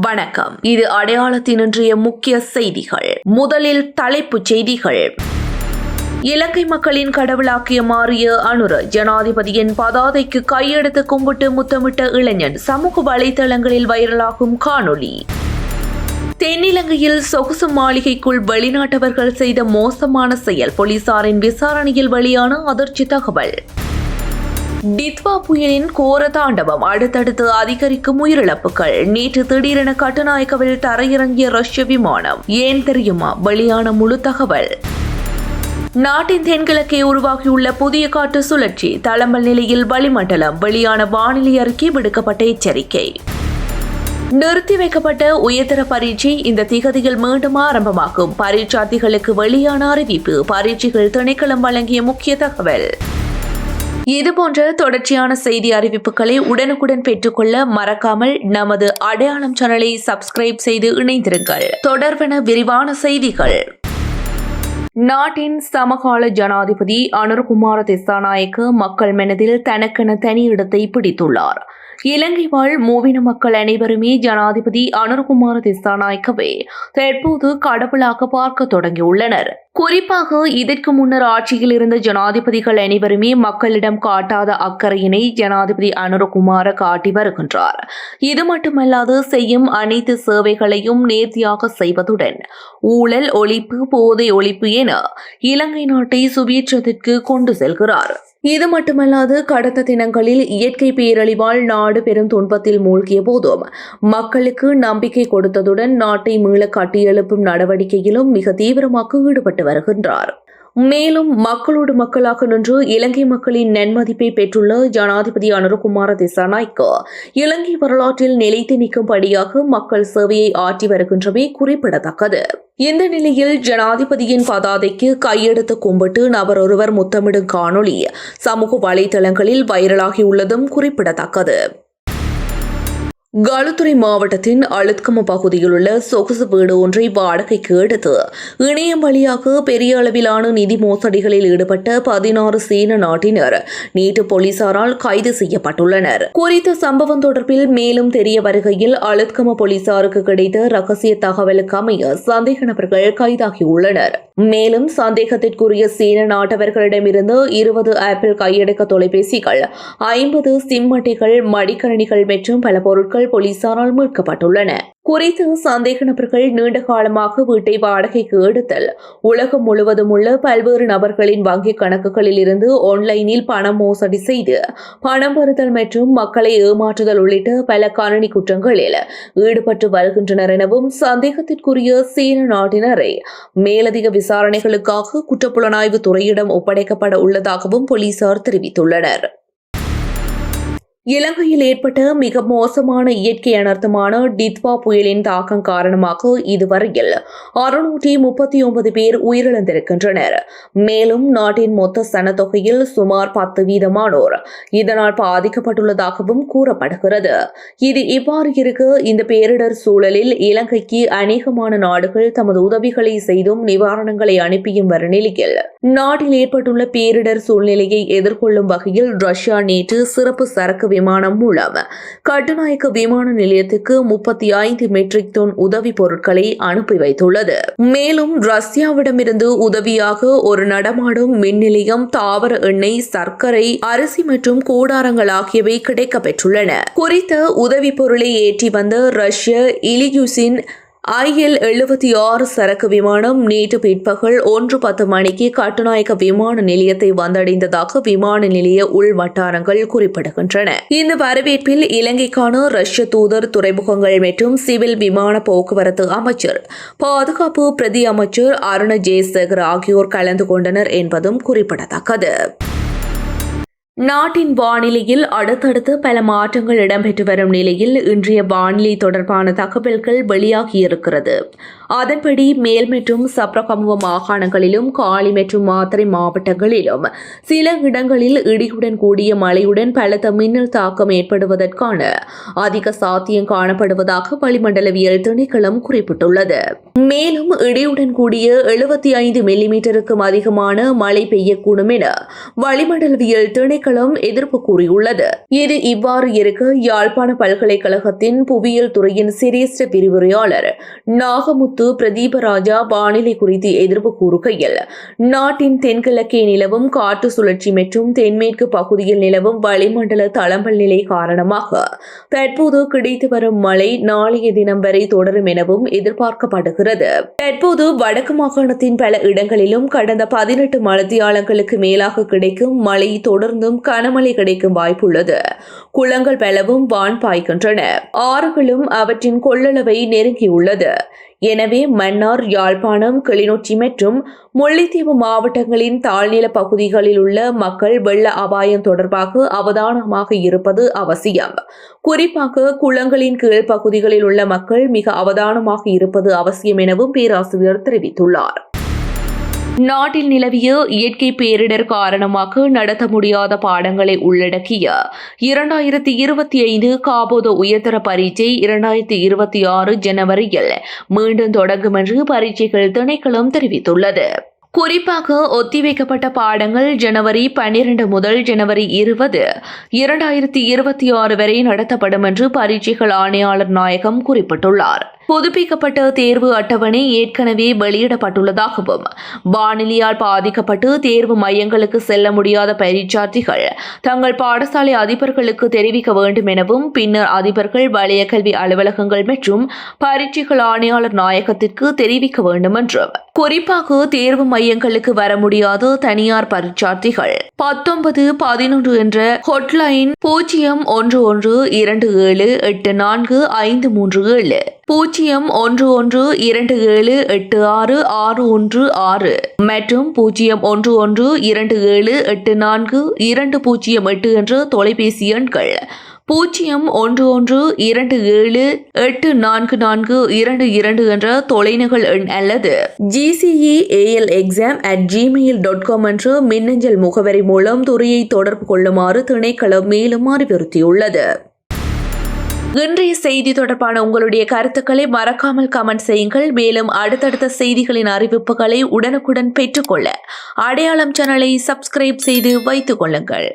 வணக்கம். இது அடையாளத்தின் இன்றைய முக்கிய செய்திகள். முதலில் தலைப்புச் செய்திகள். இலங்கை மக்களின் கடவுளாக்கிய மாறிய அனுர ஜனாதிபதியின் பதாதைக்கு கையெடுத்து கும்பிட்டு முத்தமிட்ட இளைஞன் சமூக வலைதளங்களில் வைரலாகும் காணொளி. தென்னிலங்கையில் சொகுசு மாளிகைக்குள் வெளிநாட்டவர்கள் செய்த மோசமான செயல், போலீசாரின் விசாரணையில் வெளியான அதிர்ச்சி தகவல். டித்வா புயலின் கோர தாண்டவம், அடுத்தடுத்து அதிகரிக்கும் உயிரிழப்புகள். நேற்று திடீரென கட்டுநாயக்கவில் தரையிறங்கிய ரஷ்ய விமானம், ஏன் தெரியுமா? வெளியான முழு தகவல். நாட்டின் தென்கிழக்கே உருவாகியுள்ள புதிய காற்று சுழற்சி, தளம்பல் நிலையில் வளிமண்டலம். வெளியான வானிலை அறிக்கை, விடுக்கப்பட்ட எச்சரிக்கை. நிறுத்தி வைக்கப்பட்ட உயர்தர பரீட்சை இந்த திகதியில் மீண்டும் ஆரம்பமாகும். பரீட்சார்த்திகளுக்கு வெளியான அறிவிப்பு. பரீட்சைகள் திணைக்களம் வழங்கிய முக்கிய தகவல். இதுபோன்ற தொடர்ச்சியான செய்தி அறிவிப்புகளை உடனுக்குடன் பெற்றுக்கொள்ள மறக்காமல் நமது அடையாளம் சேனலை சப்ஸ்கிரைப் செய்து இணைந்திருங்கள். தொடர்பான விரிவான செய்திகள். நாட்டின் சமகால ஜனாதிபதி அனுரகுமார திசாநாயக்க மக்கள் மனதில் தனக்கென தனி இடத்தை பிடித்துள்ளார். இலங்கை வாழ் மூவின மக்கள் அனைவருமே ஜனாதிபதி அனுரகுமார திசாநாயக்கவை தற்போது கடவுளாக பார்க்க தொடங்கியுள்ளனர். குறிப்பாக இதற்கு முன்னர் ஆட்சியில் இருந்த ஜனாதிபதிகள் அனைவருமே மக்களிடம் காட்டாத அக்கறையினை ஜனாதிபதி அனுரகுமார காட்டி வருகின்றார். இது மட்டுமல்லாது செய்யும் அனைத்து சேவைகளையும் நேர்த்தியாக செய்வதுடன் ஊழல் ஒழிப்பு, போதை ஒழிப்பு என இலங்கை நாட்டை சுபீட்சத்திற்கு கொண்டு செல்கிறார். இது மட்டுமல்லாது கடந்த தினங்களில் இயற்கை பேரழிவால் நாடு பெரும் துன்பத்தில் மூழ்கிய போதும் மக்களுக்கு நம்பிக்கை கொடுத்ததுடன் நாட்டை மீள கட்டியெழுப்பும் நடவடிக்கையிலும் மிக தீவிரமாக ஈடுபட்டு வருகின்றார். மேலும் மக்களோடு மக்களாக நின்று இலங்கை மக்களின் நன்மதிப்பை பெற்றுள்ள ஜனாதிபதி அனுரகுமார திசாநாயக்க இலங்கை வரலாற்றில் நிலைத்து நிற்கும்படியாக மக்கள் சேவையை ஆற்றி வருகின்றமை குறிப்பிடத்தக்கது. இந்த நிலையில் ஜனாதிபதியின் பதாதைக்கு கையெடுத்து கும்பிட்டு நபர் ஒருவர் முத்தமிடும் காணொளி சமூக வலைதளங்களில் வைரலாகியுள்ளதும் குறிப்பிடத்தக்கது. களுத்துறை மாவட்டத்தின் அழுத்கம பகுதியில் உள்ள சொகுசு வீடு ஒன்றை வாடகைக்கு எடுத்து இணையம் வழியாக பெரிய அளவிலான நிதி மோசடிகளில் ஈடுபட்ட 16 சீன நாட்டினர் நேற்று போலீசாரால் கைது செய்யப்பட்டுள்ளனர். குறித்த சம்பவம் தொடர்பில் மேலும் தெரிய வருகையில் அழுத்கம போலீசாருக்கு கிடைத்த ரகசிய தகவலுக்கு அமைய சந்தேக நபர்கள் கைதாகியுள்ளனர். மேலும் சந்தேகத்திற்குரிய சீன நாட்டவர்களிடமிருந்து 20 ஆப்பிள் கையடக்க தொலைபேசிகள், 50 சிம் அட்டைகள், மடிக்கணினிகள் மற்றும் பல பொருட்கள் போலீசாரால் மீட்கப்பட்டுள்ளன. குறித்து சந்தேக நபர்கள் நீண்ட காலமாக வீட்டை வாடகைக்கு எடுத்தல், உலகம் முழுவதும் உள்ள பல்வேறு நபர்களின் வங்கிக் கணக்குகளில் இருந்து ஆன்லைனில் பணம் மோசடி செய்து பணம் பெறுதல் மற்றும் மக்களை ஏமாற்றுதல் உள்ளிட்ட பல கணனி குற்றங்களில் ஈடுபட்டு வருகின்றனர் எனவும் சந்தேகத்திற்குரிய சீன நாட்டினரை மேலதிக விசாரணைகளுக்காக குற்றப்புலனாய்வு துறையிடம் ஒப்படைக்கப்பட உள்ளதாகவும் போலீசார் தெரிவித்துள்ளனர். இலங்கையில் ஏற்பட்ட மிக மோசமான இயற்கை அனர்த்தமான டித்வா புயலின் தாக்கம் காரணமாக இதுவரையில் 639 பேர் உயிரிழந்திருக்கின்றனர். மேலும் நாட்டின் மொத்த சனத்தொகையில் சுமார் 10% இதனால் பாதிக்கப்பட்டுள்ளதாகவும் கூறப்படுகிறது. இது இவ்வாறு இருக்க, இந்த பேரிடர் சூழலில் இலங்கைக்கு அநேகமான நாடுகள் தமது உதவிகளை செய்தும் நிவாரணங்களை அனுப்பியும் வரும் நிலையில் நாட்டில் ஏற்பட்டுள்ள பேரிடர் சூழ்நிலையை எதிர்கொள்ளும் வகையில் ரஷ்யா நேற்று சிறப்பு சரக்கு விமானம் மூலம் கட்டுநாயக்க விமான நிலையத்துக்கு 35 மெட்ரிக் டன் உதவி பொருட்களை அனுப்பி வைத்துள்ளது. மேலும் ரஷ்யாவிடமிருந்து உதவியாக ஒரு நடமாடும் மின் நிலையம், தாவர எண்ணெய், சர்க்கரை, அரிசி மற்றும் கூடாரங்கள் ஆகியவை கிடைக்கப் பெற்றுள்ளன. குறித்த உதவி பொருளை ஏற்றி வந்த ரஷ்ய இலியூசின் IL-76 சரக்கு விமானம் நேற்று பிற்பகல் 1:10 மணிக்கு கட்டுநாயக்க விமான நிலையத்தை வந்தடைந்ததாக விமான நிலைய உள் வட்டாரங்கள் குறிப்பிடுகின்றன. இந்த வரவேற்பில் இலங்கைக்கான ரஷ்ய தூதர், துறைமுகங்கள் மற்றும் சிவில் விமான போக்குவரத்து அமைச்சர், பாதுகாப்பு பிரதி அமைச்சர் அருண ஜெயசேகர் ஆகியோர் கலந்து கொண்டனர் என்பதும் குறிப்பிடத்தக்கது. நாட்டின் வானிலையில் அடுத்தடுத்து பல மாற்றங்கள் இடம்பெற்று வரும் நிலையில் இன்றைய வானிலை தொடர்பான தகவல்கள் வெளியாகியிருக்கிறது. அதன்படி மேல் மற்றும் சப்ரகமுவ மாகாணங்களிலும் காலி மற்றும் மாத்தறை மாவட்டங்களிலும் சில இடங்களில் இடியுடன் கூடிய மழையுடன் பலத்த மின்னல் தாக்கம் ஏற்படுவதற்கான அதிக சாத்தியம் காணப்படுவதாக வளிமண்டலவியல் திணைக்களம் குறிப்பிட்டுள்ளது. மேலும் இடியுடன் கூடிய 75 மில்லிமீட்டருக்கும் அதிகமான மழை பெய்யக்கூடும் என வளிமண்டலவியல் திணைக்களம் திணைக்களம் எதிர்ப்பு கூறியுள்ளது. இது இவ்வாறு இருக்க யாழ்ப்பாண பல்கலைக்கழகத்தின் புவியியல் துறையின் சிரேஷ்ட விரிவுரையாளர் நாகமுத்து பிரதீபராஜா வானிலை குறித்து எதிர்ப்பு கூறுகையில், நாட்டின் தென்கிழக்கே நிலவும் காற்று சுழற்சி மற்றும் தென்மேற்கு பகுதியில் நிலவும் வளிமண்டல தளம்பல் நிலை காரணமாக தற்போது கிடைத்து வரும் மழை நாளைய தினம் வரை தொடரும் எனவும் எதிர்பார்க்கப்படுகிறது. தற்போது வடக்கு மாகாணத்தின் பல இடங்களிலும் கடந்த 18 மணித்தியாலங்களுக்கு மேலாக கிடைக்கும் மழை தொடர்ந்தும் கனமழை கிடைக்கும் வாய்ப்புள்ளது. குளங்கள் பலவும் வான் பாய்கின்றன. ஆறுகளும் அவற்றின் கொள்ளளவை நெருங்கியுள்ளது. எனவே மன்னார், யாழ்ப்பாணம், கிளிநொச்சி மற்றும் முல்லைத்தீவு மாவட்டங்களின் தாழ்நில பகுதிகளில் உள்ள மக்கள் வெள்ள அபாயம் தொடர்பாக அவதானமாக இருப்பது அவசியம். குறிப்பாக குளங்களின் கீழ் பகுதிகளில் உள்ள மக்கள் மிக அவதானமாக இருப்பது அவசியம் எனவும் பேராசிரியர் தெரிவித்துள்ளார். நாட்டில் நிலவிய இயற்கை பேரிடர் காரணமாக நடத்த முடியாத பாடங்களை உள்ளடக்கிய 2025 காபோத உயர்தர பரீட்சை 2026 ஜனவரியில் மீண்டும் தொடங்கும் என்று பரீட்சைகள் திணைக்களம் தெரிவித்துள்ளது. குறிப்பாக ஒத்திவைக்கப்பட்ட பாடங்கள் ஜனவரி 12 முதல் ஜனவரி 20, 2026 வரை நடத்தப்படும் என்று பரீட்சைகள் ஆணையாளர் நாயகம் குறிப்பிட்டுள்ளார். புதுப்பிக்கப்பட்ட தேர்வு அட்டவணை ஏற்கனவே வெளியிடப்பட்டுள்ளதாகவும் வானிலையால் பாதிக்கப்பட்டு தேர்வு மையங்களுக்கு செல்ல முடியாத பரீட்சார்த்திகள் தங்கள் பாடசாலை அதிபர்களுக்கு தெரிவிக்க வேண்டும் எனவும் பின்னர் அதிபர்கள் வலய கல்வி அலுவலகங்கள் மற்றும் பரீட்சைகள் ஆணையாளர் நாயகத்திற்கு தெரிவிக்க வேண்டும் என்றும், குறிப்பாக தேர்வு மையங்களுக்கு வர முடியாத தனியார் பரீட்சார்த்திகள் 1911 என்ற ஹொட்லைன் 0112784537 0112786616 மற்றும் 0112784208 என்ற தொலைபேசி எண்கள் 0112784422 என்ற தொலைநகல் எண் அல்லது gcealexam@gmail.com என்ற மின்னஞ்சல் முகவரி மூலம் துறையை தொடர்பு கொள்ளுமாறு திணைக்களம் மேலும் அறிவுறுத்தியுள்ளது. இன்றைய செய்தி தொடர்பான உங்களுடைய கருத்துக்களை மறக்காமல் கமெண்ட் செய்யுங்கள். மேலும் அடுத்தடுத்த செய்திகளின் அறிவிப்புகளை உடனுக்குடன் பெற்றுக்கொள்ள அடையாளம் சேனலை சப்ஸ்கிரைப் செய்து வைத்துக் கொள்ளுங்கள்.